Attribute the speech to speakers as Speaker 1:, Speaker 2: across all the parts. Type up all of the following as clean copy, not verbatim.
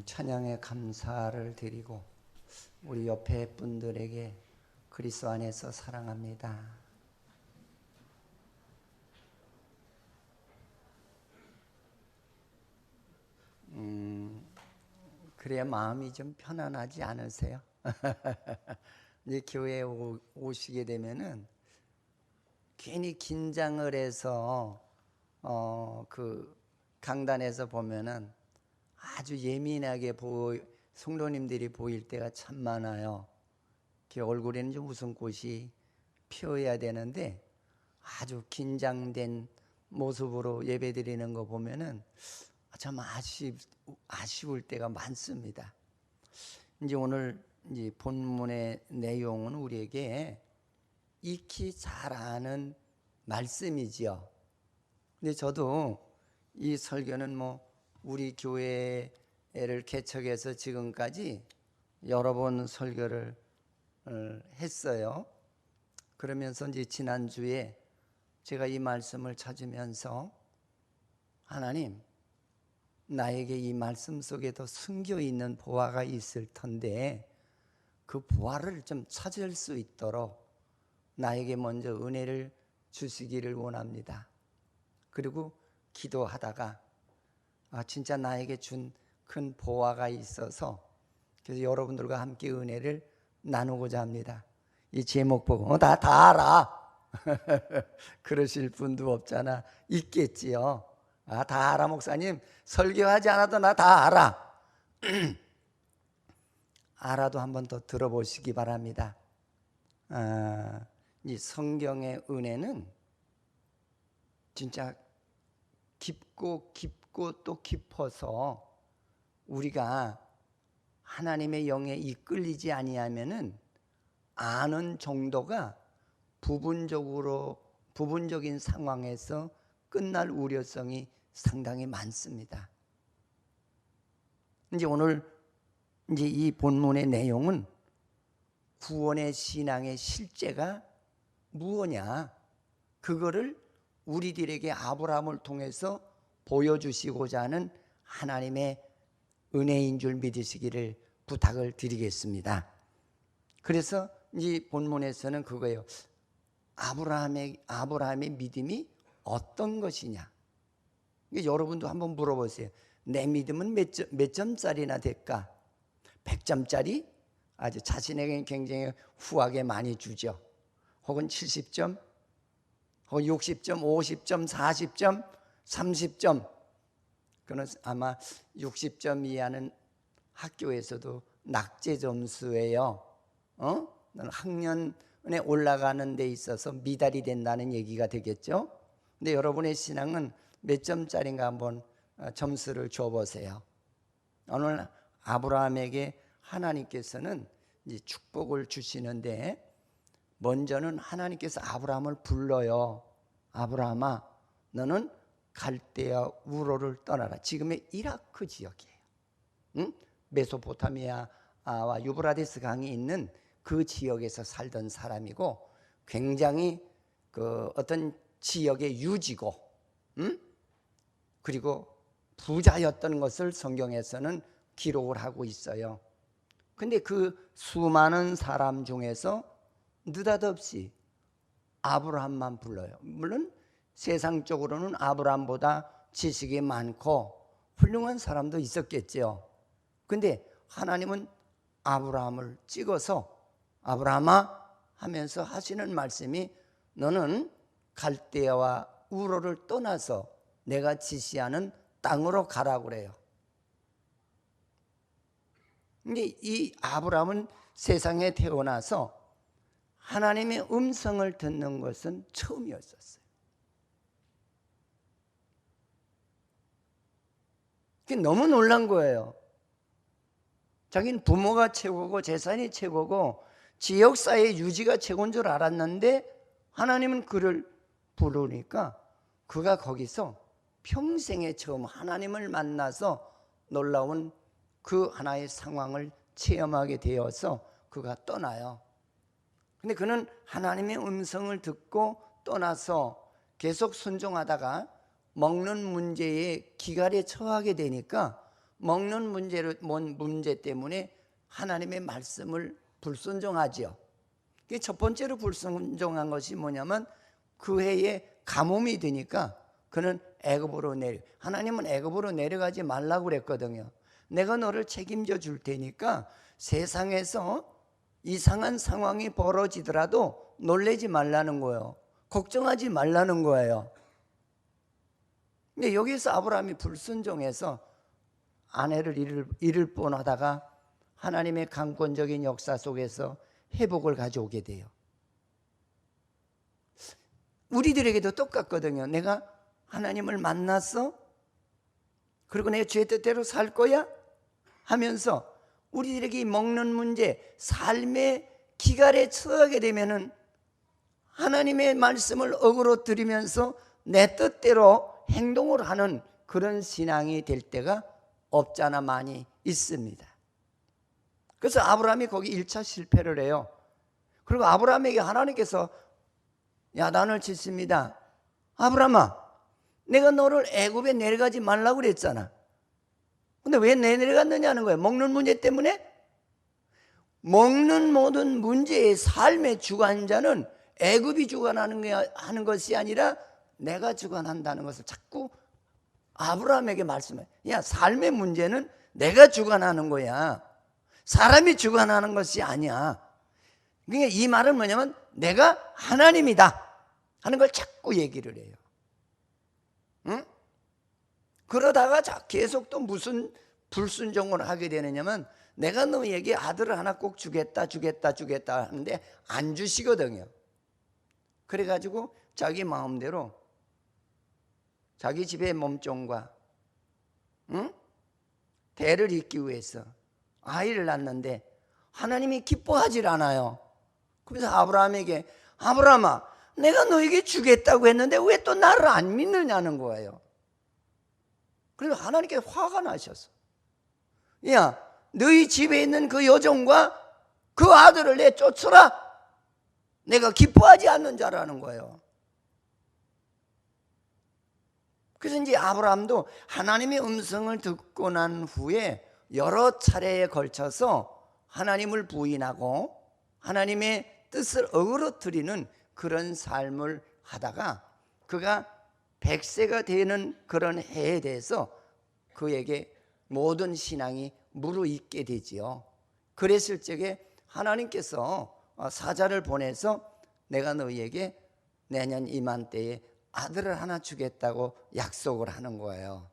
Speaker 1: 찬양의 감사를 드리고 우리 옆에 분들에게 그리스도 안에서 사랑합니다. 그래야 마음이 좀 편안하지 않으세요? 이제 교회에 오시게 되면은 괜히 긴장을 해서 그 강단에서 보면은 아주 예민하게 성도님들이 보일 때가 참 많아요. 얼굴에는 좀 웃음꽃이 피어야 되는데 아주 긴장된 모습으로 예배드리는 거 보면은 참 아쉬울 때가 많습니다. 이제 오늘 이제 본문의 내용은 우리에게 익히 잘 아는 말씀이지요. 근데 저도 이 설교는 우리 교회를 개척해서 지금까지 여러 번 설교를 했어요. 그러면서 이제 지난주에 제가 이 말씀을 찾으면서 하나님, 나에게 이 말씀 속에도 숨겨 있는 보화가 있을 텐데 그 보화를 좀 찾을 수 있도록 나에게 먼저 은혜를 주시기를 원합니다. 그리고 기도하다가 진짜 나에게 준 큰 보화가 있어서 그래서 여러분들과 함께 은혜를 나누고자 합니다. 이 제목 보고 다 알아 그러실 분도 없잖아. 있겠지요. 다 알아 목사님, 설교하지 않아도 나 다 알아. 알아도 한번 더 들어보시기 바랍니다. 이 성경의 은혜는 진짜 깊고 또 깊어서 우리가 하나님의 영에 이끌리지 아니하면은 아는 정도가 부분적인 상황에서 끝날 우려성이 상당히 많습니다. 이제 오늘 이 본문의 내용은 구원의 신앙의 실제가 무엇냐, 그거를 우리들에게 아브라함을 통해서 보여주시고자 하는 하나님의 은혜인 줄 믿으시기를 부탁을 드리겠습니다. 그래서 이 본문에서는 그거예요. 아브라함의 믿음이 어떤 것이냐. 여러분도 한번 물어보세요. 내 믿음은 몇 점짜리나 될까? 100점짜리? 아주 자신에게 굉장히 후하게 많이 주죠. 혹은 70점, 혹은 60점, 50점, 40점, 30점. 그는 아마 60점 이하는 학교에서도 낙제 점수예요. 학년에 올라가는 데 있어서 미달이 된다는 얘기가 되겠죠. 근데 여러분의 신앙은 몇 점짜리인가 한번 점수를 줘보세요. 오늘 아브라함에게 하나님께서는 이제 축복을 주시는데 먼저는 하나님께서 아브라함을 불러요. 아브라함아, 너는 갈대아 우로를 떠나라. 지금의 이라크 지역이에요. 메소포타미아와 유브라데스 강이 있는 그 지역에서 살던 사람이고 굉장히 그 어떤 지역의 유지고 그리고 부자였던 것을 성경에서는 기록을 하고 있어요. 근데 그 수많은 사람 중에서 느닷없이 아브라함만 불러요. 물론 세상적으로는 아브라함보다 지식이 많고 훌륭한 사람도 있었겠죠. 근데 하나님은 아브라함을 찍어서 아브라함아 하면서 하시는 말씀이 너는 갈대아와 우로를 떠나서 내가 지시하는 땅으로 가라고 그래요. 근데 이 아브라함은 세상에 태어나서 하나님의 음성을 듣는 것은 처음이었었어요. 그게 너무 놀란 거예요. 자기는 부모가 최고고 재산이 최고고 지역사회 유지가 최고인 줄 알았는데 하나님은 그를 부르니까 그가 거기서 평생에 처음 하나님을 만나서 놀라운 그 하나의 상황을 체험하게 되어서 그가 떠나요. 근데 그는 하나님의 음성을 듣고 떠나서 계속 순종하다가 먹는 문제에 기갈에 처하게 되니까 먹는 문제 때문에 하나님의 말씀을 불순종하지요. 첫 번째로 불순종한 것이 뭐냐면 그 해에 가뭄이 드니까 그는 애굽으로 하나님은 애굽으로 내려가지 말라고 그랬거든요. 내가 너를 책임져 줄 테니까 세상에서 이상한 상황이 벌어지더라도 놀라지 말라는 거예요. 걱정하지 말라는 거예요. 근데 여기서 아브라함이 불순종해서 아내를 잃을 뻔하다가 하나님의 강권적인 역사 속에서 회복을 가져오게 돼요. 우리들에게도 똑같거든요. 내가 하나님을 만났어? 그리고 내 죄 뜻대로 살 거야? 하면서 우리들에게 먹는 문제, 삶의 기갈에 처하게 되면은 하나님의 말씀을 어그러뜨리면서 내 뜻대로 행동을 하는 그런 신앙이 될 때가 없잖아 많이 있습니다. 그래서 아브라함이 거기 1차 실패를 해요. 그리고 아브라함에게 하나님께서 야단을 치십니다. 아브라함아, 내가 너를 애굽에 내려가지 말라고 그랬잖아. 근데 왜 내려갔느냐는 거예요. 먹는 문제 때문에? 먹는 모든 문제의 삶의 주관자는 애굽이 주관하는 것이 아니라 내가 주관한다는 것을 자꾸 아브라함에게 말씀해. 야, 삶의 문제는 내가 주관하는 거야. 사람이 주관하는 것이 아니야. 그러니까 이 말은 뭐냐면 내가 하나님이다 하는 걸 자꾸 얘기를 해요. 응? 그러다가 계속 또 무슨 불순종을 하게 되느냐면 내가 너에게 아들을 하나 꼭 주겠다 하는데 안 주시거든요. 그래가지고 자기 마음대로 자기 집의 몸종과 대를 잇기 위해서 아이를 낳는데 하나님이 기뻐하질 않아요. 그래서 아브라함에게 아브라함아, 내가 너에게 주겠다고 했는데 왜 또 나를 안 믿느냐는 거예요. 그래서 하나님께 화가 나셨어. 야, 너희 집에 있는 그 여종과 그 아들을 내쫓으라. 내가 기뻐하지 않는 자라는 거예요. 그래서 이제 아브라함도 하나님의 음성을 듣고 난 후에 여러 차례에 걸쳐서 하나님을 부인하고 하나님의 뜻을 어그러뜨리는 그런 삶을 하다가 그가 100세가 되는 그런 해에 대해서 그에게 모든 신앙이 무르익게 되지요. 그랬을 적에 하나님께서 사자를 보내서 내가 너희에게 내년 이맘때에 아들을 하나 주겠다고 약속을 하는 거예요.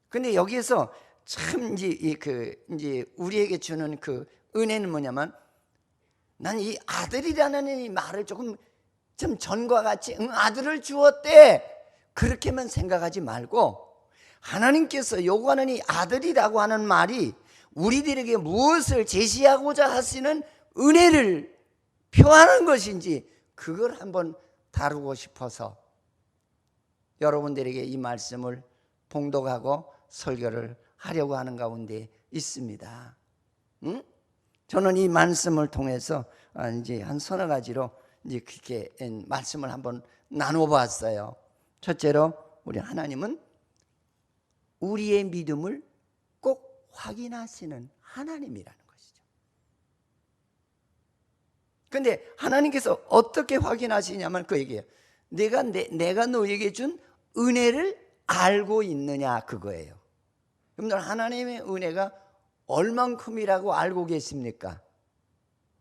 Speaker 1: 근데 여기에서 참 이제 우리에게 주는 그 은혜는 뭐냐면 난 이 아들이라는 이 말을 좀 전과 같이 아들을 주었대 그렇게만 생각하지 말고 하나님께서 요구하는 이 아들이라고 하는 말이 우리들에게 무엇을 제시하고자 하시는 은혜를 표하는 것인지 그걸 한번 다루고 싶어서 여러분들에게 이 말씀을 봉독하고 설교를 하려고 하는 가운데 있습니다. 저는 이 말씀을 통해서 이제 한 서너 가지로 이제 그렇게 말씀을 한번 나눠봤어요. 첫째로 우리 하나님은 우리의 믿음을 꼭 확인하시는 하나님이라는 것이죠. 그런데 하나님께서 어떻게 확인하시냐면 그 얘기예요. 내가 너에게 준 은혜를 알고 있느냐 그거예요. 여러분들 하나님의 은혜가 얼만큼이라고 알고 계십니까?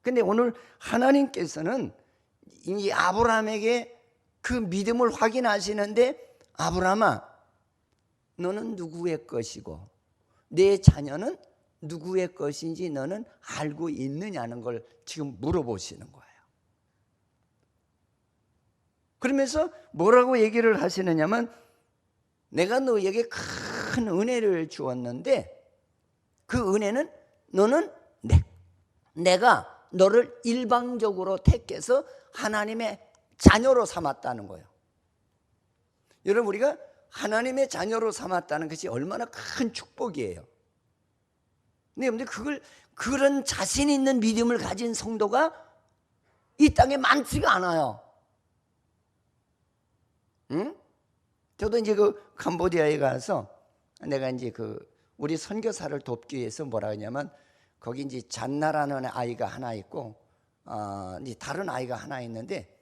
Speaker 1: 근데 오늘 하나님께서는 이 아브라함에게 그 믿음을 확인하시는데 아브라함아, 너는 누구의 것이고 내 자녀는 누구의 것인지 너는 알고 있느냐는 걸 지금 물어보시는 거예요. 그러면서 뭐라고 얘기를 하시느냐면 내가 너에게 큰 은혜를 주었는데 그 은혜는 너는 내가 너를 일방적으로 택해서 하나님의 자녀로 삼았다는 거예요. 여러분 우리가 하나님의 자녀로 삼았다는 것이 얼마나 큰 축복이에요. 근데 여러분들 그런 자신 있는 믿음을 가진 성도가 이 땅에 많지가 않아요. 응? 저도 이제 그 캄보디아에 가서 내가 이제 그 우리 선교사를 돕기 위해서 뭐라 하냐면 거기 이제 잔나라는 아이가 하나 있고 이제 다른 아이가 하나 있는데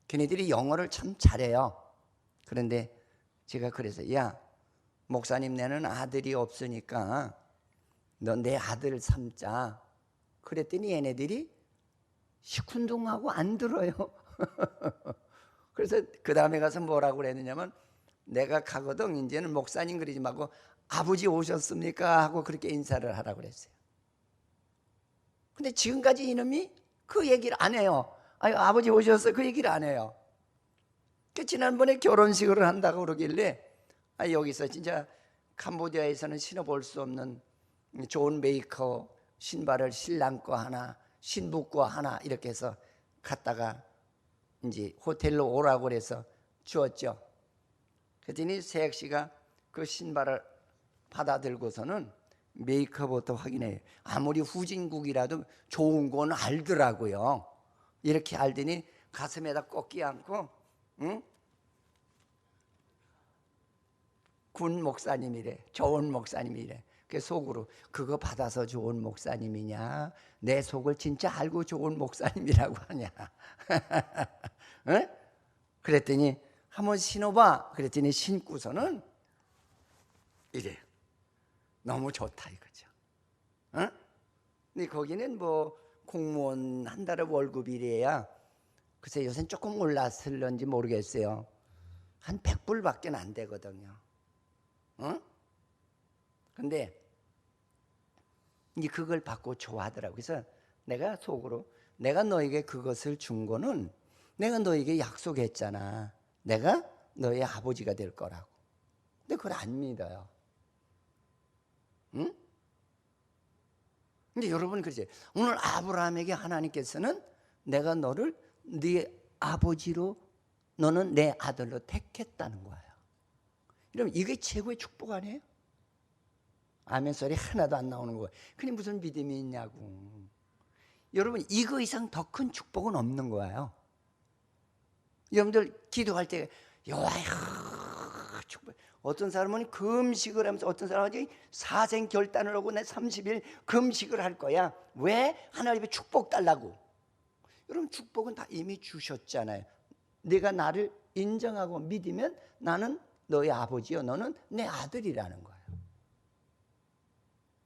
Speaker 1: 걔네들이 영어를 참 잘해요. 그런데 제가 그래서 야 목사님 내는 아들이 없으니까 너 내 아들 삼자. 그랬더니 얘네들이 시큰둥하고 안 들어요. 그래서 그 다음에 가서 뭐라고 그랬느냐면 내가 가거든 이제는 목사님 그러지 말고 아버지 오셨습니까? 하고 그렇게 인사를 하라고 그랬어요. 근데 지금까지 이놈이 그 얘기를 안 해요. 아유, 아버지 오셨어. 그 얘기를 안 해요. 지난번에 결혼식을 한다고 그러길래 여기서 진짜 캄보디아에서는 신어볼 수 없는 좋은 메이커 신발을 신랑 거 하나 신부 거 하나 이렇게 해서 갔다가 이제 호텔로 오라고 그래서 주었죠. 그랬더니 세혁 씨가 그 신발을 받아들고서는 메이크업부터 확인해요. 아무리 후진국이라도 좋은 건 알더라고요. 이렇게 알더니 가슴에다 꼭 끼안고 응? 군 목사님이래. 좋은 목사님이래. 그 속으로 그거 받아서 좋은 목사님이냐 내 속을 진짜 알고 좋은 목사님이라고 하냐. 응? 그랬더니 한번 신어봐. 그랬더니 신고서는 이래. 너무 좋다 이거죠. 응? 근데 거기는 뭐 공무원 한 달에 월급이래야 글쎄 요새는 조금 올랐을런지 모르겠어요. 한 100불밖에 안 되거든요. 응? 근데 이제 그걸 받고 좋아하더라고. 그래서 내가 속으로 내가 너에게 그것을 준 거는 내가 너에게 약속했잖아. 내가 너의 아버지가 될 거라고. 근데 그걸 안 믿어요. 응? 근데 여러분 그러지. 오늘 아브라함에게 하나님께서는 내가 너를 네 아버지로 너는 내 아들로 택했다는 거예요. 그럼 이게 최고의 축복 아니에요? 아멘 소리 하나도 안 나오는 거예요. 그게 무슨 믿음이 있냐고. 여러분 이거 이상 더 큰 축복은 없는 거예요. 여러분들 기도할 때 여호와여 축복. 어떤 사람은 금식을 하면서 어떤 사람은 사생 결단을 하고 내 30일 금식을 할 거야. 왜? 하나님의 축복 달라고. 여러분 축복은 다 이미 주셨잖아요. 네가 나를 인정하고 믿으면 나는 너의 아버지요 너는 내 아들이라는 거예요.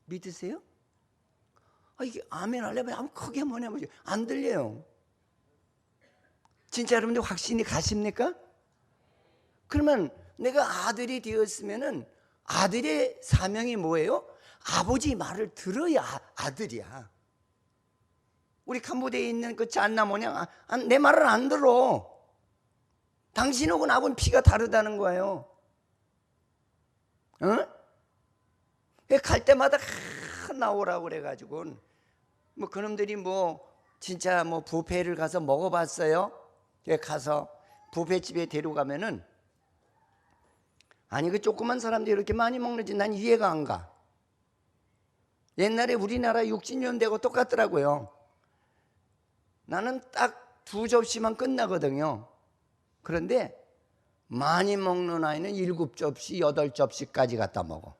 Speaker 1: 믿으세요? 이게 아멘 하려면 아무 크게 뭐냐면 안 들려요. 진짜 여러분들 확신이 가십니까? 그러면 내가 아들이 되었으면은 아들의 사명이 뭐예요? 아버지 말을 들어야 아들이야. 우리 캄보디아에 있는 그 짠나 모냥 내 말을 안 들어. 당신하고 나하고는 피가 다르다는 거예요. 응? 갈 때마다 나오라고 그래가지고 뭐 그놈들이 뭐 진짜 뭐 뷔페를 가서 먹어봤어요. 가서 뷔페집에 데려가면은 아니 그 조그만 사람들이 이렇게 많이 먹는지 난 이해가 안 가. 옛날에 우리나라 60년 되고 똑같더라고요. 나는 딱 2접시만 끝나거든요. 그런데 많이 먹는 아이는 7접시, 8접시까지 갖다 먹어.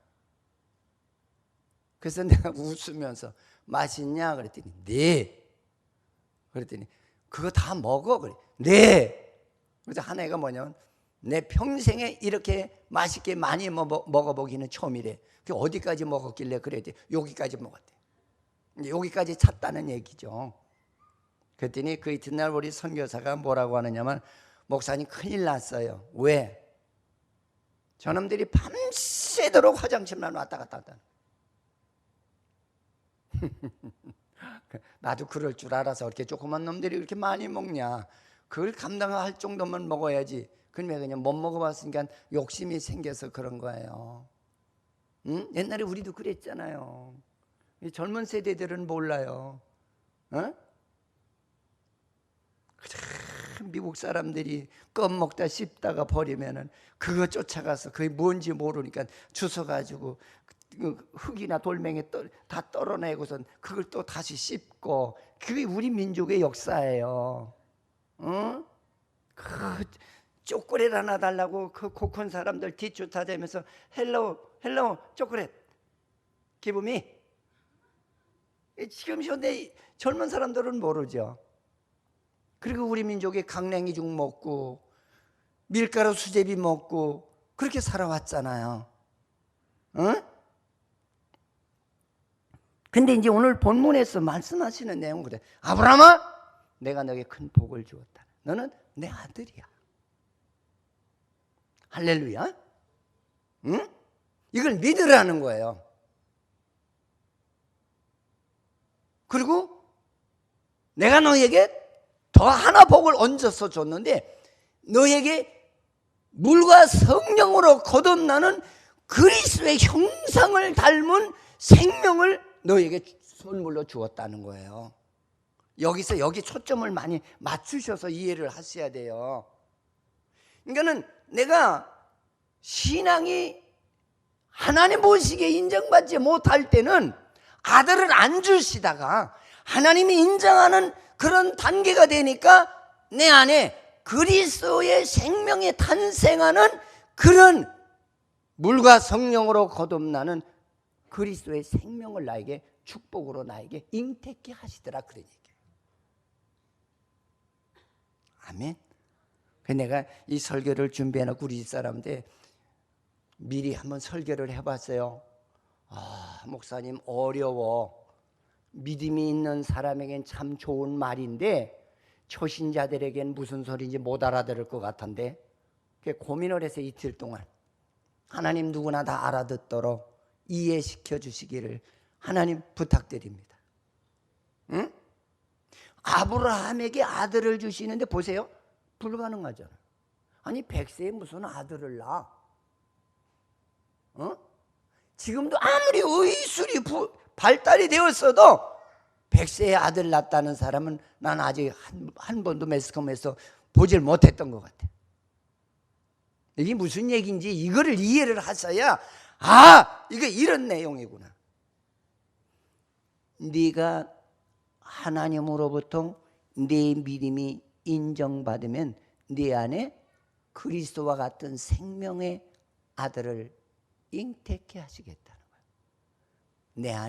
Speaker 1: 그래서 내가 웃으면서 맛있냐 그랬더니 네. 그랬더니 그거 다 먹어 그래. 네. 그래서 한 애가 뭐냐면 내 평생에 이렇게 맛있게 많이 먹어보기는 처음이래. 그 어디까지 먹었길래 그랬더니 여기까지 먹었대. 이제 여기까지 찼다는 얘기죠. 그랬더니 그 이튿날 우리 선교사가 뭐라고 하느냐면 목사님 큰일 났어요. 왜? 저놈들이 밤새도록 화장실만 왔다 갔다 한다. 나도 그럴 줄 알아서 이렇게 조그만 놈들이 이렇게 많이 먹냐. 그걸 감당할 정도만 먹어야지. 그런데 그냥 못 먹어봤으니까 욕심이 생겨서 그런 거예요. 응? 옛날에 우리도 그랬잖아요. 젊은 세대들은 몰라요. 어? 미국 사람들이 껌 먹다 씹다가 버리면은 그거 쫓아가서 그게 뭔지 모르니까 주워가지고 흙이나 돌멩이 다 떨어내고선 그걸 또 다시 씹고 그게 우리 민족의 역사예요. 응? 그 초콜릿 하나 달라고 그 고큰 사람들 뒤쫓아다니면서 헬로우 초콜릿 기쁨이? 지금 현대 젊은 사람들은 모르죠. 그리고 우리 민족이 강냉이죽 먹고 밀가루 수제비 먹고 그렇게 살아왔잖아요. 응? 근데 이제 오늘 본문에서 말씀하시는 내용은 그래. 아브라함아, 내가 너에게 큰 복을 주었다. 너는 내 아들이야. 할렐루야. 응? 이걸 믿으라는 거예요. 그리고 내가 너에게 더 하나 복을 얹어서 줬는데 너에게 물과 성령으로 거듭나는 그리스도의 형상을 닮은 생명을 너에게 선물로 주었다는 거예요. 여기서 여기 초점을 많이 맞추셔서 이해를 하셔야 돼요. 그러니까는 내가 신앙이 하나님 보시기에 인정받지 못할 때는 아들을 안 주시다가 하나님이 인정하는 그런 단계가 되니까 내 안에 그리스도의 생명이 탄생하는 그런 물과 성령으로 거듭나는 그리스도의 생명을 나에게 축복으로 나에게 잉태케 하시더라 그런 얘기예요. 아멘. 내가 이 설교를 준비해놓고 우리 집사람한테 미리 한번 설교를 해봤어요. 목사님 어려워. 믿음이 있는 사람에겐 참 좋은 말인데 초신자들에겐 무슨 소리인지 못 알아들을 것 같은데 고민을 해서 이틀 동안 하나님 누구나 다 알아듣도록 이해시켜 주시기를 하나님 부탁드립니다. 응? 아브라함에게 아들을 주시는데 보세요. 불가능하잖아. 아니 100세에 무슨 아들을 낳아? 지금도 아무리 의술이 발달이 되었어도 100세에 아들 낳았다는 사람은 난 아직 한 번도 매스컴에서 보질 못했던 것 같아. 이게 무슨 얘기인지 이거를 이해를 하셔야 이게 이런 내용이구나. 네가 하나님으로부터 네 믿음이 인정받으면 네 안에 그리스도와 같은 생명의 아들을 잉태케 하시겠다는 거예요.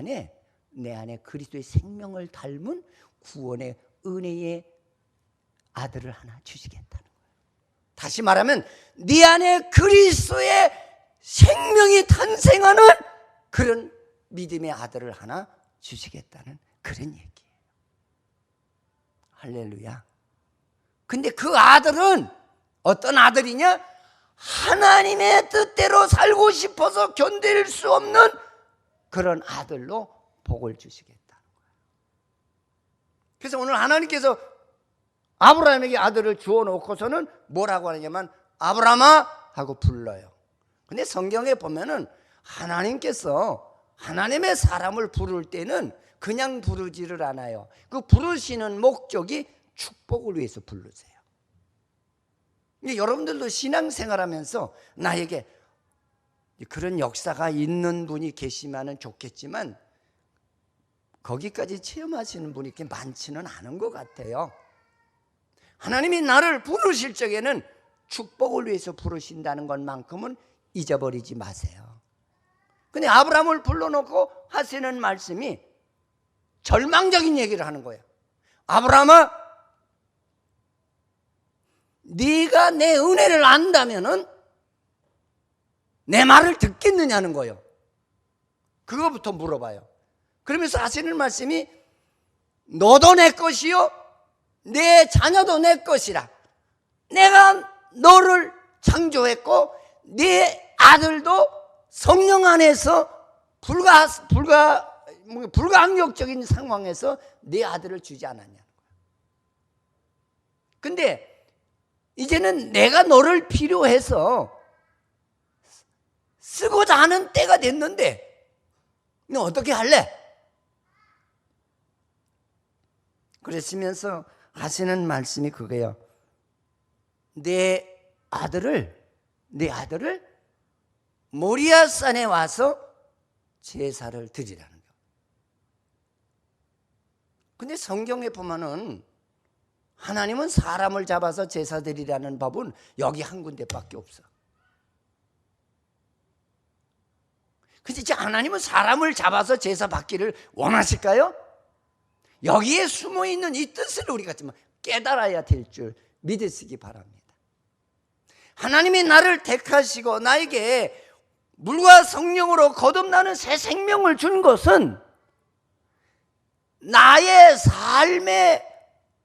Speaker 1: 내 안에 그리스도의 생명을 닮은 구원의 은혜의 아들을 하나 주시겠다는 거예요. 다시 말하면 네 안에 그리스도의 생명이 탄생하는 그런 믿음의 아들을 하나 주시겠다는 그런 얘기예요. 할렐루야. 근데 그 아들은 어떤 아들이냐? 하나님의 뜻대로 살고 싶어서 견딜 수 없는 그런 아들로 복을 주시겠다는 거예요. 그래서 오늘 하나님께서 아브라함에게 아들을 주어 놓고서는 뭐라고 하냐면 아브라함아 하고 불러요. 근데 성경에 보면은 하나님께서 하나님의 사람을 부를 때는 그냥 부르지를 않아요. 그 부르시는 목적이 축복을 위해서 부르세요. 여러분들도 신앙생활하면서 나에게 그런 역사가 있는 분이 계시면 좋겠지만 거기까지 체험하시는 분이 그렇게 많지는 않은 것 같아요. 하나님이 나를 부르실 적에는 축복을 위해서 부르신다는 것만큼은 잊어버리지 마세요. 근데 아브라함을 불러놓고 하시는 말씀이 절망적인 얘기를 하는 거예요. 아브라함아, 네가 내 은혜를 안다면은 내 말을 듣겠느냐는 거예요. 그거부터 물어봐요. 그러면서 하시는 말씀이 너도 내 것이요 내 자녀도 내 것이라. 내가 너를 창조했고 네 아들도 성령 안에서 불가항력적인 상황에서 네 아들을 주지 않았냐는 거예요. 근데 이제는 내가 너를 필요해서 쓰고자 하는 때가 됐는데 너 어떻게 할래? 그러시면서 하시는 말씀이 그거예요. 내 아들을 모리아산에 와서 제사를 드리라는 거예요. 근데 성경에 보면은 하나님은 사람을 잡아서 제사 드리라는 법은 여기 한 군데밖에 없어. 근데 이제 하나님은 사람을 잡아서 제사 받기를 원하실까요? 여기에 숨어있는 이 뜻을 우리가 좀 깨달아야 될 줄 믿으시기 바랍니다. 하나님이 나를 택하시고 나에게 물과 성령으로 거듭나는 새 생명을 준 것은 나의 삶에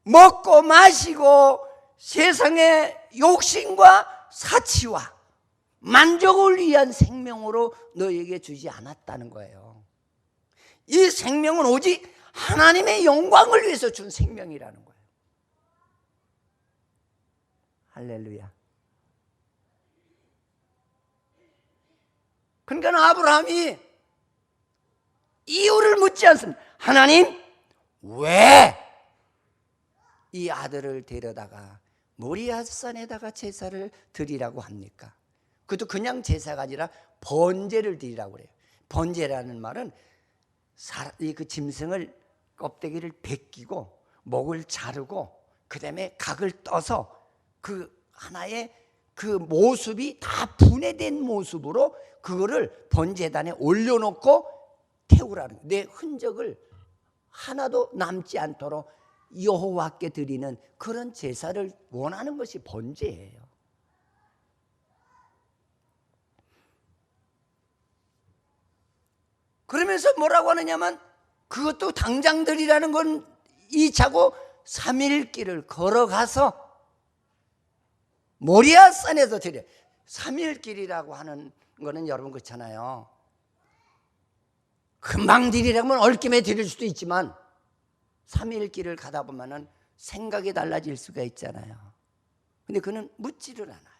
Speaker 1: 먹고 마시고 세상의 욕심과 사치와 만족을 위한 생명으로 너에게 주지 않았다는 거예요. 이 생명은 오직 하나님의 영광을 위해서 준 생명이라는 거예요. 할렐루야. 그러니까 아브라함이 이유를 묻지 않습니다. 하나님, 왜 이 아들을 데려다가 모리아산에다가 제사를 드리라고 합니까? 그것도 그냥 제사가 아니라 번제를 드리라고 그래요. 번제라는 말은 그 짐승을 껍데기를 벗기고 목을 자르고 그 다음에 각을 떠서 그 하나의 그 모습이 다 분해된 모습으로 그거를 번제단에 올려놓고 태우라는, 내 흔적을 하나도 남지 않도록 여호와께 드리는 그런 제사를 원하는 것이 번제예요. 그러면서 뭐라고 하느냐면 그것도 당장 드리라는 건 2차고 3일 길을 걸어가서 모리아산에서 드려. 3일 길이라고 하는 거는 여러분 그렇잖아요. 금방 드리라면 얽김에 드릴 수도 있지만 3일 길을 가다 보면은 생각이 달라질 수가 있잖아요. 근데 그는 묻지를 않아요.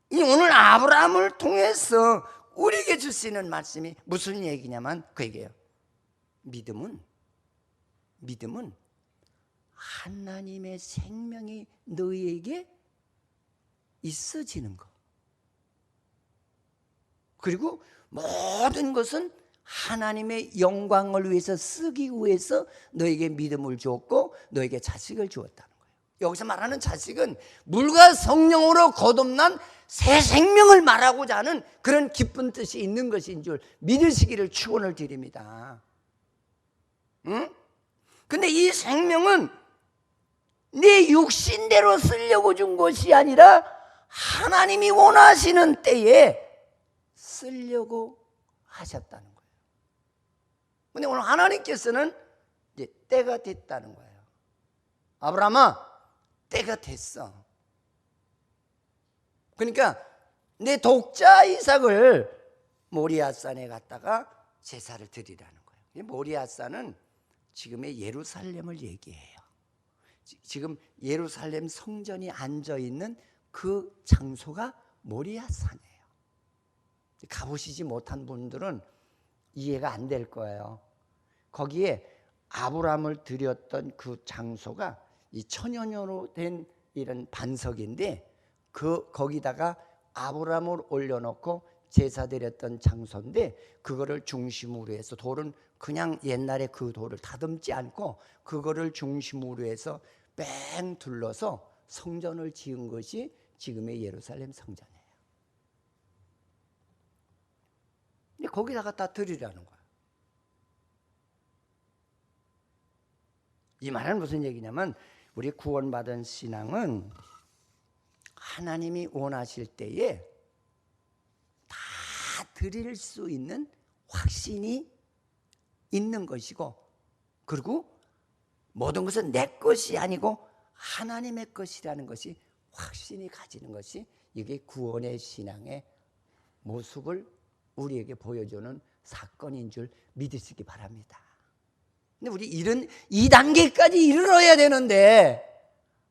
Speaker 1: 이 오늘 아브라함을 통해서 우리에게 주시는 말씀이 무슨 얘기냐면 그 얘기예요. 믿음은 하나님의 생명이 너희에게 있어지는 것. 그리고 모든 것은 하나님의 영광을 위해서 쓰기 위해서 너에게 믿음을 주었고 너에게 자식을 주었다는 거예요. 여기서 말하는 자식은 물과 성령으로 거듭난 새 생명을 말하고자 하는 그런 기쁜 뜻이 있는 것인 줄 믿으시기를 축원을 드립니다. 응? 근데 이 생명은 네 육신대로 쓰려고 준 것이 아니라 하나님이 원하시는 때에 쓰려고 하셨다는 거예요. 근데 오늘 하나님께서는 이제 때가 됐다는 거예요. 아브라함아, 때가 됐어. 그러니까 내 독자 이삭을 모리아산에 갔다가 제사를 드리라는 거예요. 모리아산은 지금의 예루살렘을 얘기해요. 지금 예루살렘 성전이 앉아있는 그 장소가 모리아산이에요. 가보시지 못한 분들은 이해가 안 될 거예요. 거기에 아브라함을 드렸던 그 장소가 이 천연으로 된 이런 반석인데 거기다가 아브라함을 올려놓고 제사 드렸던 장소인데 그거를 중심으로 해서 돌은 그냥 옛날에 그 돌을 다듬지 않고 그거를 중심으로 해서 뺑 둘러서 성전을 지은 것이 지금의 예루살렘 성전이에요. 근데 거기다가 다 드리라는 거예요. 이 말은 무슨 얘기냐면 우리 구원받은 신앙은 하나님이 원하실 때에 다 드릴 수 있는 확신이 있는 것이고, 그리고 모든 것은 내 것이 아니고 하나님의 것이라는 것이 확신이 가지는 것이 이게 구원의 신앙의 모습을 우리에게 보여주는 사건인 줄 믿으시기 바랍니다. 근데 우리 이런 이 단계까지 이르러야 되는데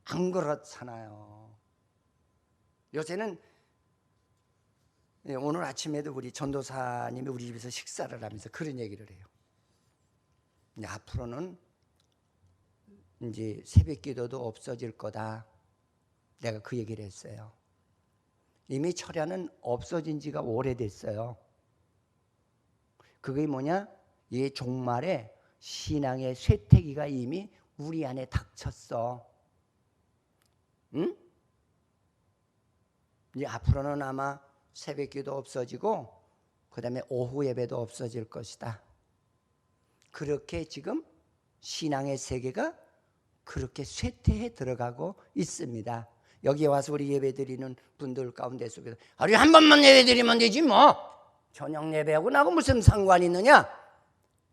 Speaker 1: 안 그렇잖아요. 요새는 오늘 아침에도 우리 전도사님이 우리 집에서 식사를 하면서 그런 얘기를 해요. 앞으로는 이제 새벽 기도도 없어질 거다. 내가 그 얘기를 했어요. 이미 철야는 없어진 지가 오래됐어요. 그게 뭐냐? 이 종말에 신앙의 쇠퇴기가 이미 우리 안에 닥쳤어. 응? 이제 앞으로는 아마 새벽기도 없어지고 그 다음에 오후 예배도 없어질 것이다. 그렇게 지금 신앙의 세계가 그렇게 쇠퇴해 들어가고 있습니다. 여기에 와서 우리 예배드리는 분들 가운데 속에서 하루에 한 번만 예배드리면 되지 뭐 저녁 예배하고 나하고 무슨 상관이 있느냐.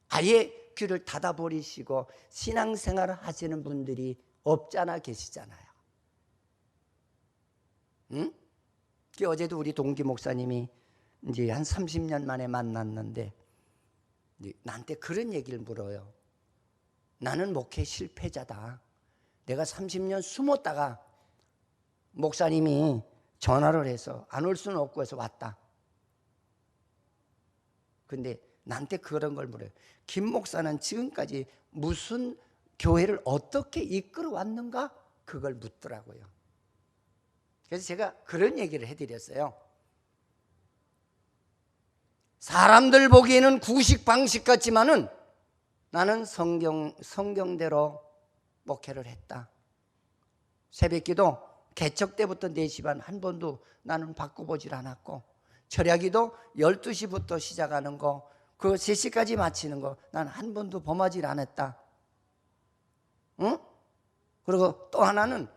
Speaker 1: 아예 귀를 닫아버리시고 신앙생활을 하시는 분들이 없잖아 계시잖아요. 응? 어제도 우리 동기 목사님이 이제 한 30년 만에 만났는데 나한테 그런 얘기를 물어요. 나는 목회 실패자다. 내가 30년 숨었다가 목사님이 전화를 해서 안 올 수는 없고 해서 왔다. 근데 나한테 그런 걸 물어요. 김 목사는 지금까지 무슨 교회를 어떻게 이끌어 왔는가? 그걸 묻더라고요. 그래서 제가 그런 얘기를 해드렸어요. 사람들 보기에는 구식 방식 같지만은 나는 성경대로 목회를 했다. 새벽기도 개척 때부터 4시 반 한 번도 나는 바꿔보질 않았고, 철야기도 12시부터 시작하는 거 그 3시까지 마치는 거 난 한 번도 범하질 않았다. 응? 그리고 또 하나는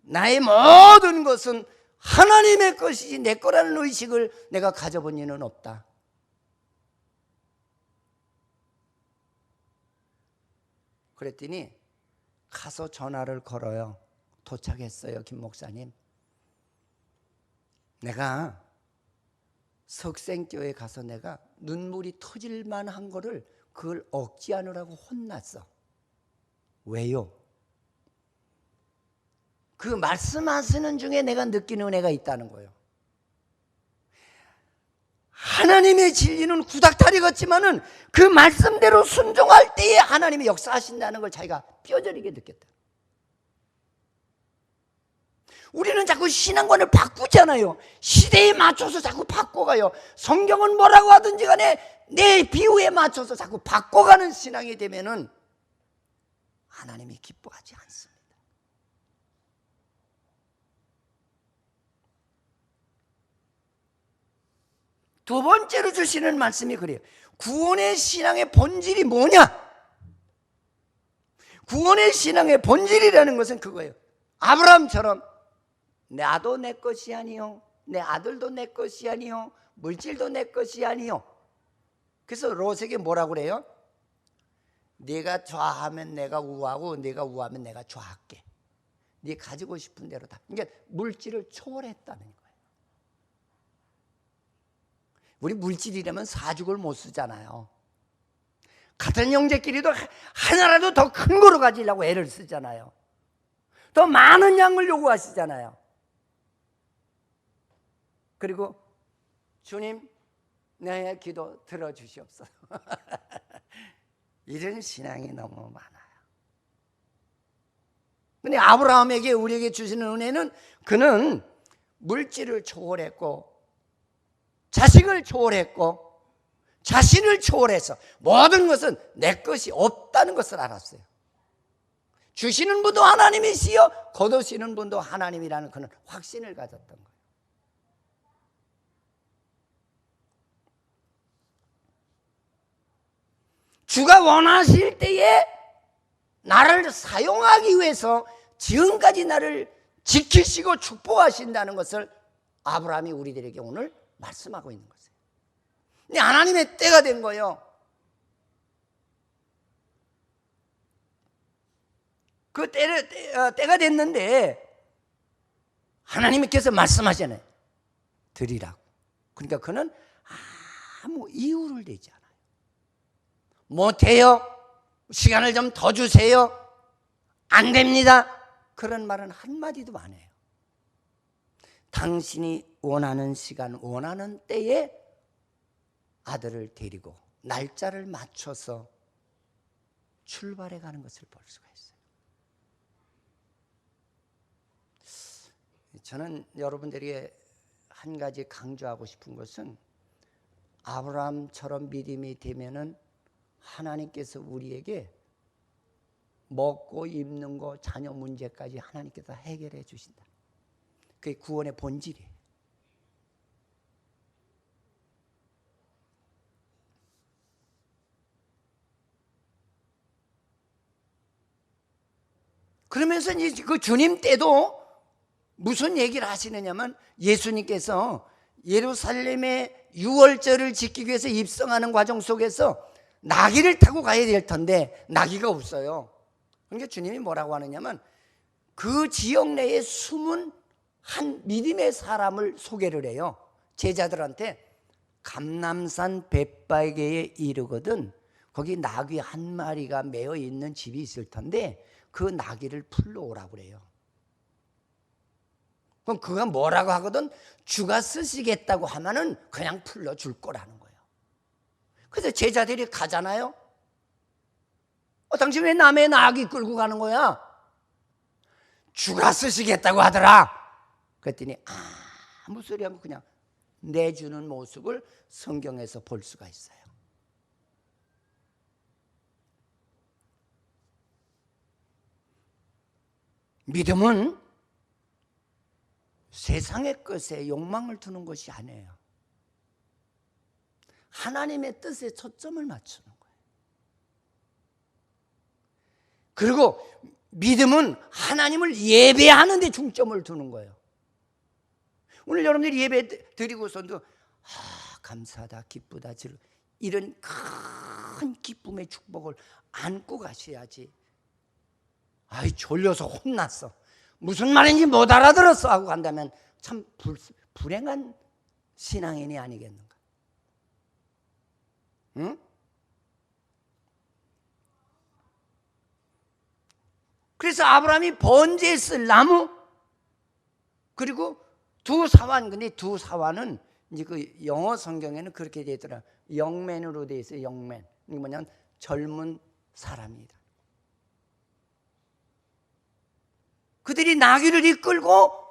Speaker 1: 나의 모든 것은 하나님의 것이지 내 거라는 의식을 내가 가져본 일은 없다. 그랬더니 가서 전화를 걸어요. 도착했어요, 김 목사님. 내가 석생교회 가서 내가 눈물이 터질 만한 거를 그걸 억지하느라고 혼났어. 왜요? 그 말씀하시는 중에 내가 느끼는 은혜가 있다는 거예요. 하나님의 진리는 구닥다리 같지만은 그 말씀대로 순종할 때에 하나님이 역사하신다는 걸 자기가 뼈저리게 느꼈다. 우리는 자꾸 신앙관을 바꾸잖아요. 시대에 맞춰서 자꾸 바꿔가요. 성경은 뭐라고 하든지 간에 내 비유에 맞춰서 자꾸 바꿔가는 신앙이 되면은 하나님이 기뻐하지 않습니다. 두 번째로 주시는 말씀이 그래요. 구원의 신앙의 본질이 뭐냐? 구원의 신앙의 본질이라는 것은 그거예요. 아브라함처럼 나도 내 것이 아니요, 내 아들도 내 것이 아니요, 물질도 내 것이 아니요. 그래서 롯에게 뭐라고 그래요? 네가 좌하면 내가 우하고 네가 우하면 내가 좌할게. 네 가지고 싶은 대로 다. 그러니까 물질을 초월했다는 거예요. 우리 물질이라면 사죽을 못 쓰잖아요. 같은 형제끼리도 하나라도 더 큰 거로 가지려고 애를 쓰잖아요. 더 많은 양을 요구하시잖아요. 그리고 주님 내 기도 들어주시옵소서. 이런 신앙이 너무 많아요. 근데 아브라함에게 우리에게 주시는 은혜는 그는 물질을 초월했고 자식을 초월했고 자신을 초월해서 모든 것은 내 것이 없다는 것을 알았어요. 주시는 분도 하나님이시여 거두시는 분도 하나님이라는 그는 확신을 가졌던 거예요. 주가 원하실 때에 나를 사용하기 위해서 지금까지 나를 지키시고 축복하신다는 것을 아브라함이 우리들에게 오늘 말씀하고 있는 거예요. 근데 하나님의 때가 된 거예요. 그 때가 됐는데 하나님께서 말씀하잖아요. 드리라고. 그러니까 그는 아무 이유를 대지 않아요. 못해요? 시간을 좀 더 주세요? 안 됩니다. 그런 말은 한마디도 안 해요. 당신이 원하는 시간, 원하는 때에 아들을 데리고 날짜를 맞춰서 출발해 가는 것을 볼 수가 있어요. 저는 여러분들에게 한 가지 강조하고 싶은 것은 아브라함처럼 믿음이 되면은 하나님께서 우리에게 먹고 입는 거, 자녀 문제까지 하나님께서 해결해 주신다. 그게 구원의 본질이에요. 그러면서 이제 그 주님 때도 무슨 얘기를 하시느냐면, 예수님께서 예루살렘의 유월절을 지키기 위해서 입성하는 과정 속에서 나귀를 타고 가야 될 텐데 나귀가 없어요. 그러니까 주님이 뭐라고 하느냐면, 그 지역 내에 숨은 한 믿음의 사람을 소개를 해요. 제자들한테 감람산 벳바게에 이르거든 거기 나귀 한 마리가 매어 있는 집이 있을 텐데 그 나귀를 풀러오라고 그래요. 그럼 그가 뭐라고 하거든, 주가 쓰시겠다고 하면은 그냥 풀러줄 거라는 거예요. 그래서 제자들이 가잖아요. 당신 왜 남의 나귀 끌고 가는 거야? 주가 쓰시겠다고 하더라. 그랬더니 아무 소리 하고 그냥 내주는 모습을 성경에서 볼 수가 있어요. 믿음은 세상의 것에 욕망을 두는 것이 아니에요. 하나님의 뜻에 초점을 맞추는 거예요. 그리고 믿음은 하나님을 예배하는 데 중점을 두는 거예요. 오늘 여러분들이 예배 드리고서도 감사하다, 기쁘다, 이런 큰 기쁨의 축복을 안고 가셔야지. 졸려서 혼났어, 무슨 말인지 못 알아들었어 하고 간다면 참 불행한 신앙인이 아니겠는가? 응? 그래서 아브라함이 번제했을 나무, 그리고 두 사환. 근데 두 사환은 이제 그 영어 성경에는 그렇게 되어 있더라. 영맨으로 되어 있어요. 영맨. 이게 뭐냐면 젊은 사람이다. 그들이 나귀를 이끌고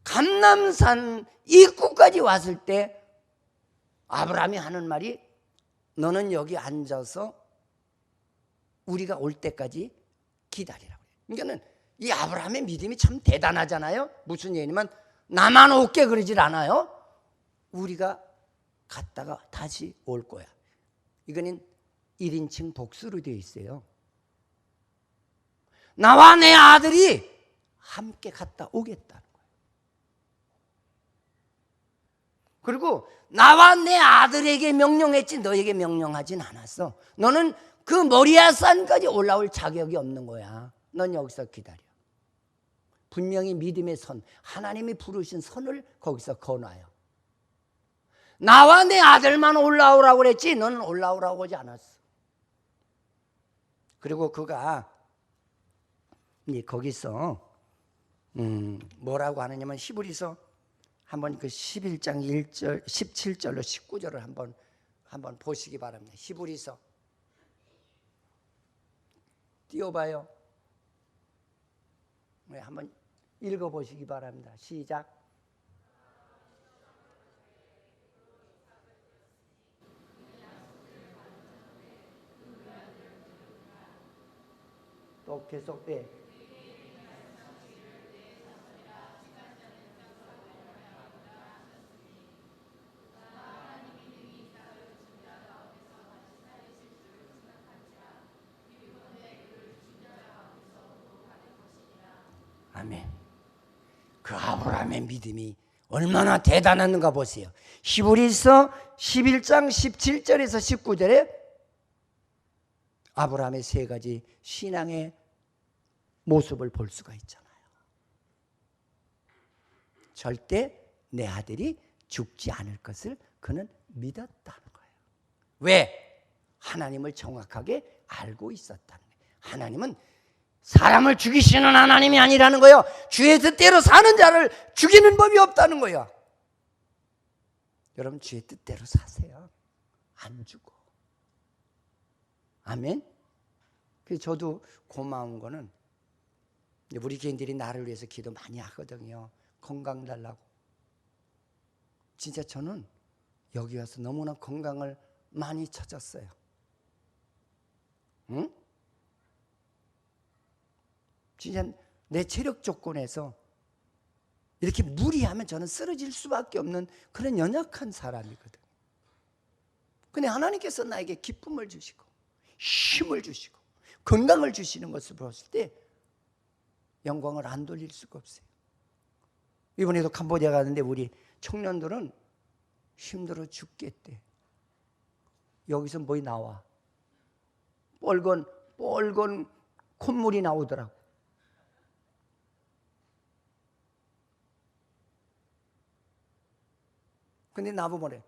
Speaker 1: 감람산 입구까지 왔을 때 아브라함이 하는 말이, 너는 여기 앉아서 우리가 올 때까지 기다리라고. 그러니까는 이 아브라함의 믿음이 참 대단하잖아요. 무슨 얘기냐면 나만 올게 그러질 않아요. 우리가 갔다가 다시 올 거야. 이거는 1인칭 복수로 되어 있어요. 나와 내 아들이 함께 갔다 오겠다는 거예요. 그리고 나와 내 아들에게 명령했지 너에게 명령하진 않았어. 너는 그 모리아 산까지 올라올 자격이 없는 거야. 넌 여기서 기다려. 분명히 믿음의 선, 하나님이 부르신 선을 거기서 거놔요. 나와 내 아들만 올라오라고 그랬지 너는 올라오라고 하지 않았어. 그리고 그가 이제 거기서 뭐라고 하느냐면, 히브리서 한번 그 11장 1절 17절로 19절을 한번 보시기 바랍니다. 히브리서 띄워봐요. 한번 읽어보시기 바랍니다. 시작. 또 계속 돼. 아멘. 그 아브라함의 믿음이 얼마나 대단한가 보세요. 히브리서 11장 17절에서 19절에 아브라함의 세 가지 신앙의 모습을 볼 수가 있잖아요. 절대 내 아들이 죽지 않을 것을 그는 믿었다는 거예요. 왜? 하나님을 정확하게 알고 있었다는 거예요. 하나님은 사람을 죽이시는 하나님이 아니라는 거예요. 주의 뜻대로 사는 자를 죽이는 법이 없다는 거예요. 여러분 주의 뜻대로 사세요. 안 죽어. 아멘. 그래서 저도 고마운 거는 우리 개인들이 나를 위해서 기도 많이 하거든요. 건강 달라고. 진짜 저는 여기 와서 너무나 건강을 많이 찾았어요. 응? 진짜 내 체력 조건에서 이렇게 무리하면 저는 쓰러질 수밖에 없는 그런 연약한 사람이거든. 근데 하나님께서 나에게 기쁨을 주시고 힘을 주시고 건강을 주시는 것을 봤을 때 영광을 안 돌릴 수가 없어요. 이번에도 캄보디아 가는데 우리 청년들은 힘들어 죽겠대. 여기서 뭐이 나와? 뻘건 콧물이 나오더라고. 근데 나보고 뭐래?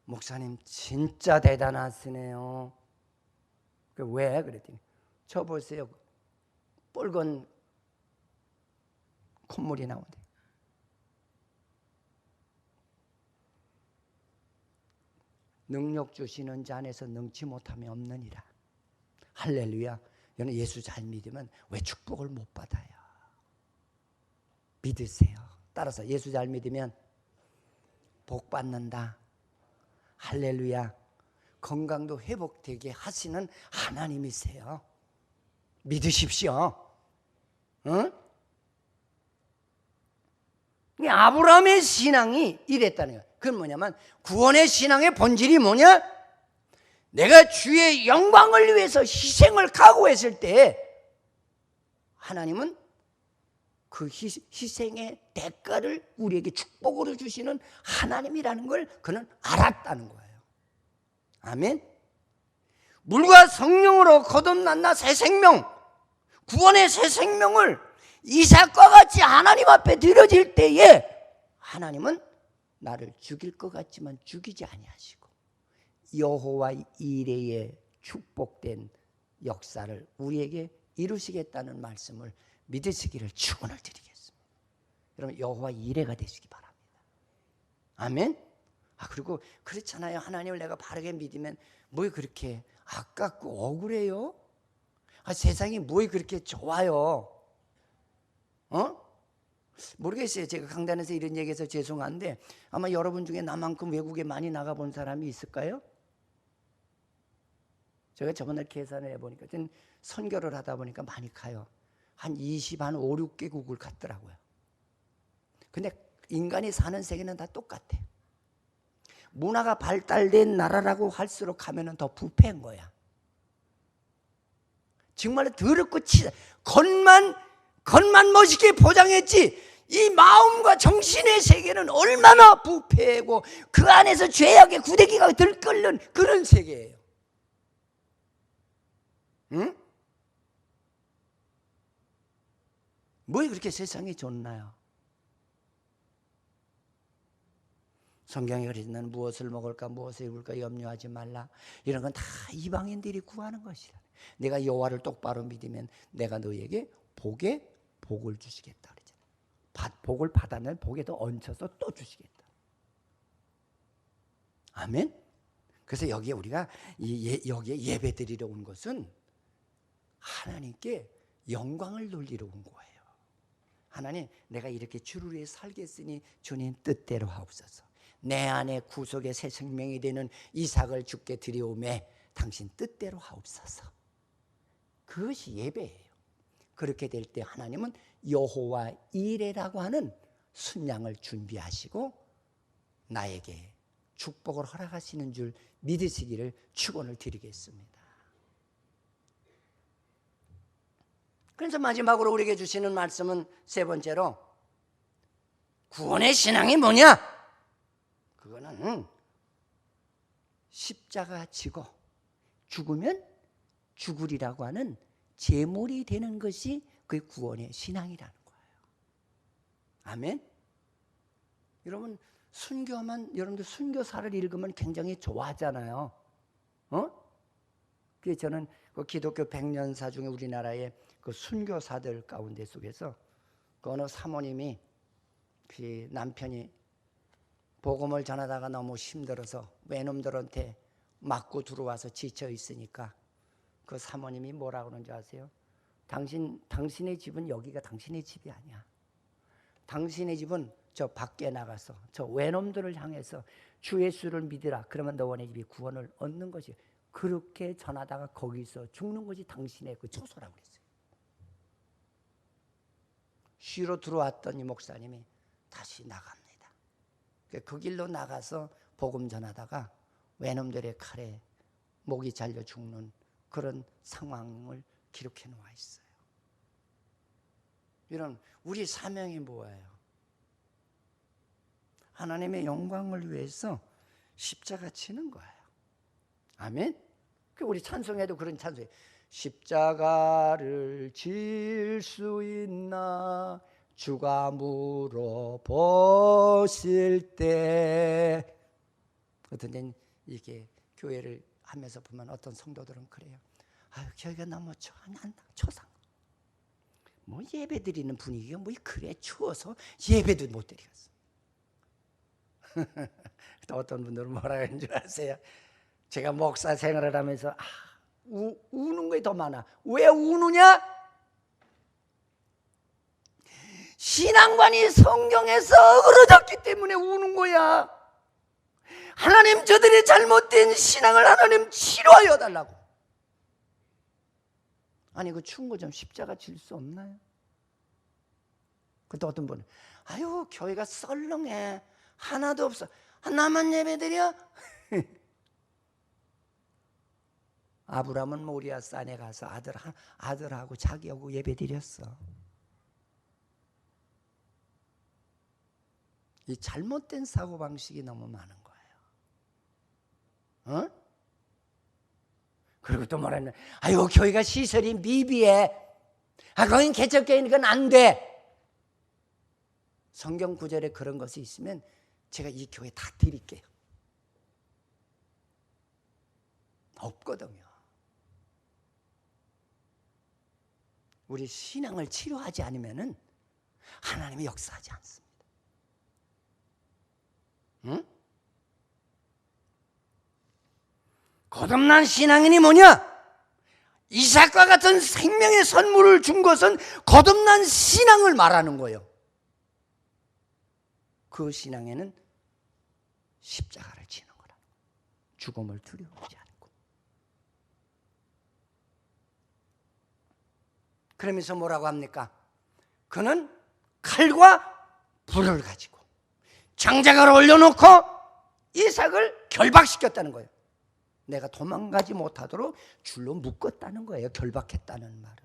Speaker 1: 목사님 진짜 대단하시네요. 왜? 그랬더니 저 보세요. 뻘건 콧물이 나오대. 능력 주시는 자 안에서 능치 못함이 없느니라. 할렐루야. 여러분 예수 잘 믿으면 왜 축복을 못 받아요? 믿으세요. 따라서 예수 잘 믿으면 복 받는다. 할렐루야. 건강도 회복되게 하시는 하나님이세요. 믿으십시오. 응? 아브라함의 신앙이 이랬다는 거예요. 그건 뭐냐면 구원의 신앙의 본질이 뭐냐? 내가 주의 영광을 위해서 희생을 각오했을 때 하나님은 그 희생의 대가를 우리에게 축복으로 주시는 하나님이라는 걸 그는 알았다는 거예요. 아멘. 물과 성령으로 거듭난 새 생명, 구원의 새 생명을 이삭과 같이 하나님 앞에 드려질 때에 하나님은 나를 죽일 것 같지만 죽이지 아니하시고 여호와 이레의 축복된 역사를 우리에게 이루시겠다는 말씀을 믿으시기를 축원을 드리겠습니다. 여러분 여호와 이레가 되시기 바랍니다. 아멘. 그리고 그렇잖아요. 하나님을 내가 바르게 믿으면 뭐 그렇게 아깝고 억울해요? 세상이 뭐 그렇게 좋아요? 모르겠어요. 제가 강단에서 이런 얘기해서 죄송한데 아마 여러분 중에 나만큼 외국에 많이 나가본 사람이 있을까요? 제가 저번에 계산을 해보니까 선교를 하다 보니까 많이 가요. 한 5, 6개국을 갔더라고요. 근데 인간이 사는 세계는 다 똑같아. 문화가 발달된 나라라고 할수록 가면은 더 부패한 거야. 정말 더럽고 겉만 멋있게 포장했지 이 마음과 정신의 세계는 얼마나 부패하고 그 안에서 죄악의 구데기가 들끓는 그런 세계예요. 응? 뭐 그렇게 세상이 좋나요? 성경에 그러시는 무엇을 먹을까 무엇을 입을까 염려하지 말라. 이런 건 다 이방인들이 구하는 것이라. 내가 여호와를 똑바로 믿으면 내가 너희에게 복을 주시겠다 그러잖아요. 복을 받으면 복에 더 얹혀서 또 주시겠다. 아멘. 그래서 여기에 우리가 여기에 예배드리러 온 것은 하나님께 영광을 돌리러 온 거예요. 하나님 내가 이렇게 주를 위해 살겠으니 주님 뜻대로 하옵소서. 내 안에 구속의 새 생명이 되는 이삭을 주께 드리오매 당신 뜻대로 하옵소서. 그것이 예배예요. 그렇게 될 때 하나님은 여호와 이레라고 하는 순양을 준비하시고 나에게 축복을 허락하시는 줄 믿으시기를 축원을 드리겠습니다. 그래서 마지막으로 우리에게 주시는 말씀은 세 번째로 구원의 신앙이 뭐냐? 그거는 십자가 지고 죽으면 죽으리라고 하는 제물이 되는 것이 그 구원의 신앙이라는 거예요. 아멘. 여러분 순교하면 여러분들 순교사를 읽으면 굉장히 좋아하잖아요. 그래서 저는 그 기독교 100년사 중에 우리나라의 그 순교사들 가운데 속에서 그 어느 사모님이 그 남편이 복음을 전하다가 너무 힘들어서 외놈들한테 맞고 들어와서 지쳐 있으니까 그 사모님이 뭐라고 그러는지 아세요? 당신의 집은 여기가 당신의 집이 아니야. 당신의 집은 저 밖에 나가서 저 외놈들을 향해서 주 예수를 믿으라. 그러면 너희의 집이 구원을 얻는 것이. 그렇게 전하다가 거기서 죽는 것이 당신의 그 처소라고 그랬어요. 쉬러 들어왔던 이 목사님이 다시 나갑니다. 그 길로 나가서 복음 전하다가 외놈들의 칼에 목이 잘려 죽는 그런 상황을 기록해 놓아 있어요. 이런 우리 사명이 뭐예요? 하나님의 영광을 위해서 십자가 치는 거예요. 아멘. 우리 찬송에도 그런 찬송이에요. 십자가를 질 수 있나 주가 물어보실 때. 어떤 데는 이게 교회를 하면서 보면 어떤 성도들은 그래요. 아유, 교회가 너무 초상. 뭐 예배 드리는 분위기가 뭐 그래 추워서 예배도 못 드리겠어. 또 어떤 분들은 뭐라 그러는 줄 아세요? 제가 목사 생활을 하면서 우는 게 더 많아. 왜 우느냐? 신앙관이 성경에서 어그러졌기 때문에 우는 거야. 하나님, 저들의 잘못된 신앙을 하나님 치료하여 달라고. 아니, 그 추운 거 좀 십자가 질 수 없나요? 그때 어떤 분은 아유, 교회가 썰렁해. 하나도 없어. 나만 예배드려? 아브라함은 모리아 산에 가서 아들하고 자기하고 예배드렸어. 이 잘못된 사고방식이 너무 많은 거예요. 그리고 또 뭐라 했냐? 아유, 교회가 시설이 미비해. 거긴 개척교회니까 안 돼. 성경 구절에 그런 것이 있으면 제가 이 교회 다 드릴게요. 없거든요. 우리 신앙을 치료하지 않으면 하나님이 역사하지 않습니다. 응? 거듭난 신앙인이 뭐냐? 이삭과 같은 생명의 선물을 준 것은 거듭난 신앙을 말하는 거예요. 그 신앙에는 십자가를 지는 거라. 죽음을 두려워하지 않고. 그러면서 뭐라고 합니까? 그는 칼과 불을 가지고 장작을 올려놓고 이삭을 결박시켰다는 거예요. 내가 도망가지 못하도록 줄로 묶었다는 거예요. 결박했다는 말은.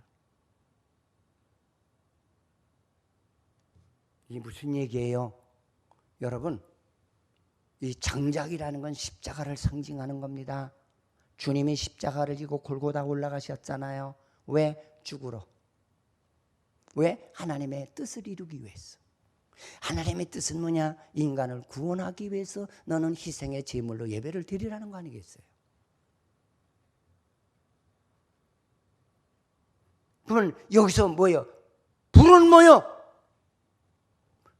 Speaker 1: 이게 무슨 얘기예요? 여러분, 이 장작이라는 건 십자가를 상징하는 겁니다. 주님이 십자가를 지고 골고다 올라가셨잖아요. 왜? 죽으러. 왜? 하나님의 뜻을 이루기 위해서. 하나님의 뜻은 뭐냐? 인간을 구원하기 위해서 너는 희생의 제물로 예배를 드리라는 거 아니겠어요? 그러면 여기서 뭐예요? 불은 뭐예요?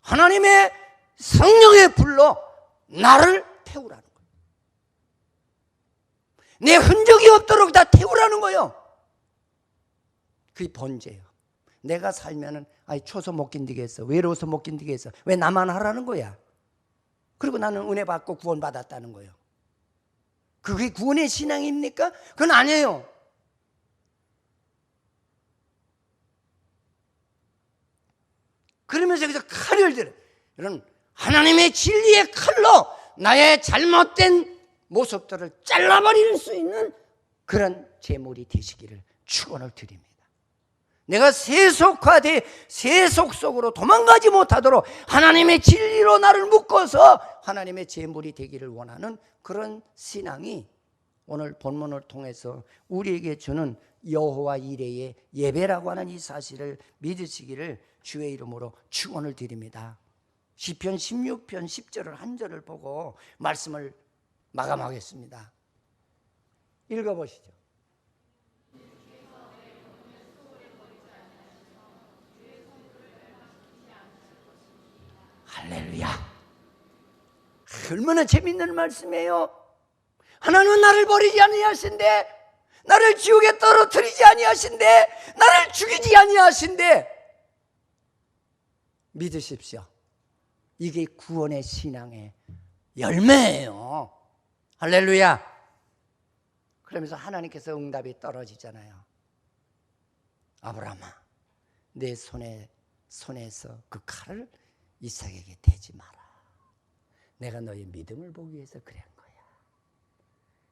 Speaker 1: 하나님의 성령의 불로 나를 태우라는 거예요. 내 흔적이 없도록 다 태우라는 거예요. 그게 번제예요. 내가 살면은 추워서 못 견디겠어. 외로워서 못 견디겠어. 왜 나만 하라는 거야? 그리고 나는 은혜 받고 구원 받았다는 거예요. 그게 구원의 신앙입니까? 그건 아니에요. 그러면서 여기서 칼을 들어. 이런 하나님의 진리의 칼로 나의 잘못된 모습들을 잘라버릴 수 있는 그런 제물이 되시기를 축원을 드립니다. 내가 세속화돼 세속 속으로 도망가지 못하도록 하나님의 진리로 나를 묶어서 하나님의 제물이 되기를 원하는 그런 신앙이 오늘 본문을 통해서 우리에게 주는 여호와 이레의 예배라고 하는 이 사실을 믿으시기를 주의 이름으로 축원을 드립니다. 시편 16편 10절을 한 절을 보고 말씀을 마감하겠습니다. 읽어보시죠. 할렐루야. 얼마나 재밌는 말씀이에요. 하나님은 나를 버리지 아니하신대. 나를 지옥에 떨어뜨리지 아니하신대. 나를 죽이지 아니하신대. 믿으십시오. 이게 구원의 신앙의 열매예요. 할렐루야. 그러면서 하나님께서 응답이 떨어지잖아요. 아브라함아, 내 손에서 그 칼을 이삭에게 대지 마라. 내가 너의 믿음을 보기 위해서 그런 거야.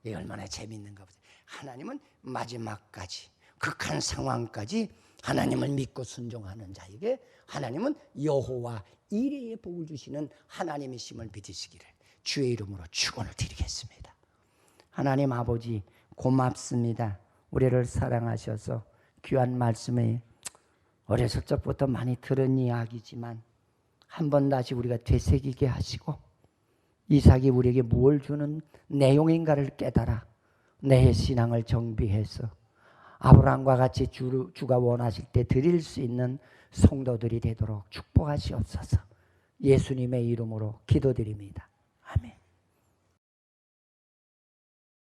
Speaker 1: 이게 얼마나 재밌는가 보세요. 하나님은 마지막까지 극한 상황까지 하나님을 믿고 순종하는 자에게 하나님은 여호와 이레의 복을 주시는 하나님이심을 믿으시기를 주의 이름으로 축원을 드리겠습니다. 하나님 아버지 고맙습니다. 우리를 사랑하셔서 귀한 말씀에 어렸을 적부터 많이 들은 이야기지만 한 번 다시 우리가 되새기게 하시고 이삭이 우리에게 뭘 주는 내용인가를 깨달아 내 신앙을 정비해서 아브라함과 같이 주가 원하실 때 드릴 수 있는 성도들이 되도록 축복하시옵소서. 예수님의 이름으로 기도드립니다.